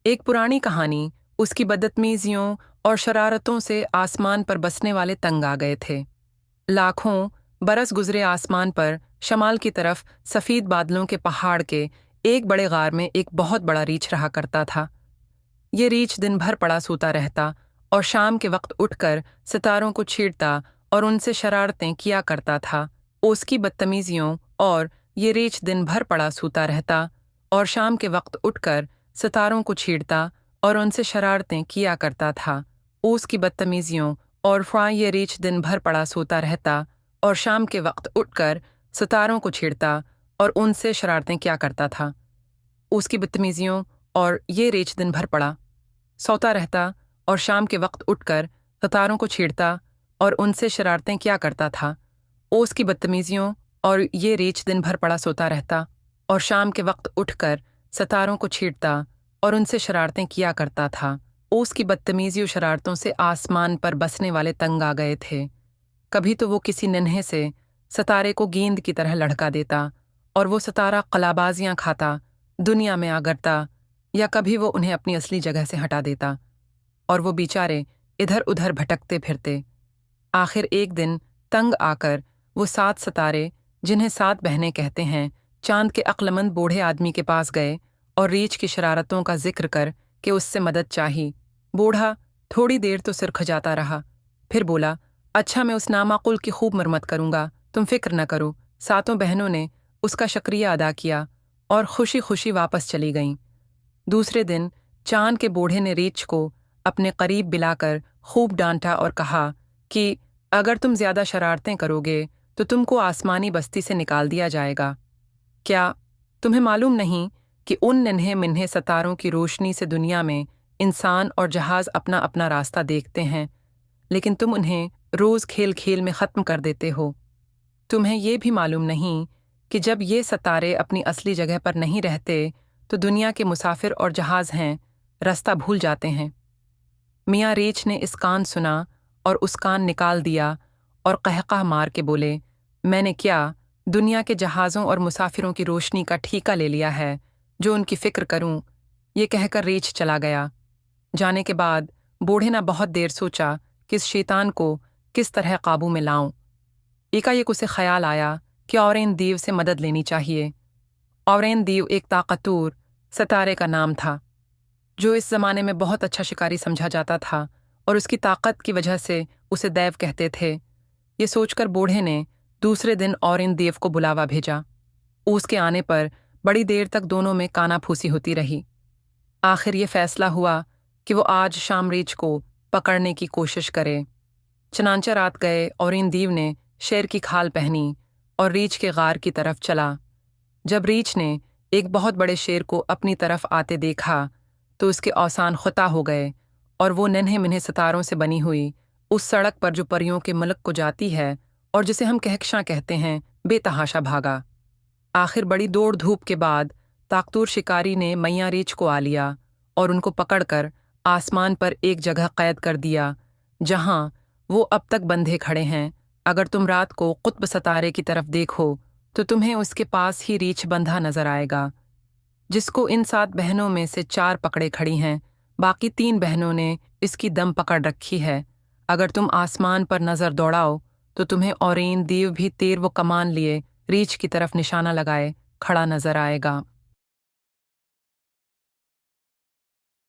एक पुरानी कहानी उसकी बदतमीजियों और शरारतों से आसमान पर बसने वाले तंग आ गए थे। लाखों बरस गुजरे आसमान पर शमाल की तरफ सफ़ेद बादलों के पहाड़ के एक बड़े गार में एक बहुत बड़ा रीछ रहा करता था। ये रीछ दिन भर पड़ा सूता रहता और शाम के वक्त उठकर सितारों को छेड़ता और उनसे शरारतें किया करता था। उसकी बदतमीजियों और ये रीछ दिन भर पड़ा सूता रहता और शाम के वक्त उठकर सितारों को छेड़ता और उनसे शरारतें किया करता था। उसकी बदतमीजियों और ये रीछ दिन भर पड़ा सोता रहता और शाम के वक्त उठकर सितारों को छेड़ता और उनसे शरारतें किया करता था। उसकी बदतमीजियों और ये रीछ दिन भर पड़ा सोता रहता और शाम के वक्त उठकर सितारों को छेड़ता और उनसे शरारतें किया करता था। उसकी बदतमीजियों और ये रीछ दिन भर पड़ा सोता रहता और शाम के वक्त उठकर सितारों को छेड़ता और उनसे शरारतें किया करता था। उसकी बदतमीजी और शरारतों से आसमान पर बसने वाले तंग आ गए थे। कभी तो वो किसी नन्हे से सितारे को गेंद की तरह लड़का देता और वो सितारा कलाबाजियां खाता, दुनिया में आगरता, या कभी वो उन्हें अपनी असली जगह से हटा देता और वो बेचारे इधर उधर भटकते फिरते। आखिर एक दिन तंग आकर वो 7 सितारे, जिन्हें 7 बहनें कहते हैं, चांद के अक्लमंद बूढ़े आदमी के पास गए और रीछ की शरारतों का जिक्र कर कि उससे मदद चाही। बूढ़ा थोड़ी देर तो सिर खुजाता रहा, फिर बोला, अच्छा, मैं उस नामाकुल की खूब मरम्मत करूंगा, तुम फिक्र न करो। 7 बहनों ने उसका शुक्रिया अदा किया और खुशी खुशी वापस चली गईं। दूसरे दिन चांद के बूढ़े ने रीछ को अपने करीब बिलाकर खूब डांटा और कहा कि अगर तुम ज्यादा शरारतें करोगे तो तुमको आसमानी बस्ती से निकाल दिया जाएगा। क्या तुम्हें मालूम नहीं कि उन नन्हे मिन्हे सितारों की रोशनी से दुनिया में इंसान और जहाज अपना अपना रास्ता देखते हैं, लेकिन तुम उन्हें रोज खेल खेल में ख़त्म कर देते हो। तुम्हें ये भी मालूम नहीं कि जब ये सितारे अपनी असली जगह पर नहीं रहते तो दुनिया के मुसाफिर और जहाज हैं रास्ता भूल जाते हैं। मियाँ रीछ ने इस कान सुना और उस कान निकाल दिया और कहक़ह मार के बोले, मैंने क्या दुनिया के जहाज़ों और मुसाफिरों की रोशनी का ठीका ले लिया है, जो उनकी फ़िक्र करूं। ये कहकर रीछ चला गया। जाने के बाद बूढ़े ने बहुत देर सोचा कि इस शैतान को किस तरह काबू में लाऊं। एकाएक उसे ख्याल आया कि औरेन दीव से मदद लेनी चाहिए। औरेन दीव एक ताकतवर सितारे का नाम था, जो इस ज़माने में बहुत अच्छा शिकारी समझा जाता था और उसकी ताकत की वजह से उसे दैव कहते थे। ये सोचकर बूढ़े ने दूसरे दिन औरेन देव को बुलावा भेजा। उसके आने पर बड़ी देर तक दोनों में कानाफूसी होती रही। आखिर ये फैसला हुआ कि वो आज शाम रीछ को पकड़ने की कोशिश करे। चनांचा रात गए और इन दीव ने शेर की खाल पहनी और रीछ के गार की तरफ चला। जब रीछ ने एक बहुत बड़े शेर को अपनी तरफ आते देखा तो उसके औसान खुता हो गए और वो नन्हे मिन्हे सितारों से बनी हुई उस सड़क पर जो परियों के मुल्क को जाती है और जिसे हम कहकशां कहते हैं, बेतहाशा भागा। आखिर बड़ी दौड़ धूप के बाद ताकतूर शिकारी ने मैया रीछ को आ लिया और उनको पकड़कर आसमान पर एक जगह कैद कर दिया, जहां वो अब तक बंधे खड़े हैं। अगर तुम रात को कुत्ब सितारे की तरफ देखो तो तुम्हें उसके पास ही रीछ बंधा नजर आएगा, जिसको इन 7 बहनों में से 4 पकड़े खड़ी हैं। बाकी 3 बहनों ने इसकी दम पकड़ रखी है। अगर तुम आसमान पर नजर दौड़ाओ तो तुम्हें औरेन दीव भी तीर व कमान लिए रीछ की तरफ निशाना लगाए खड़ा नजर आएगा।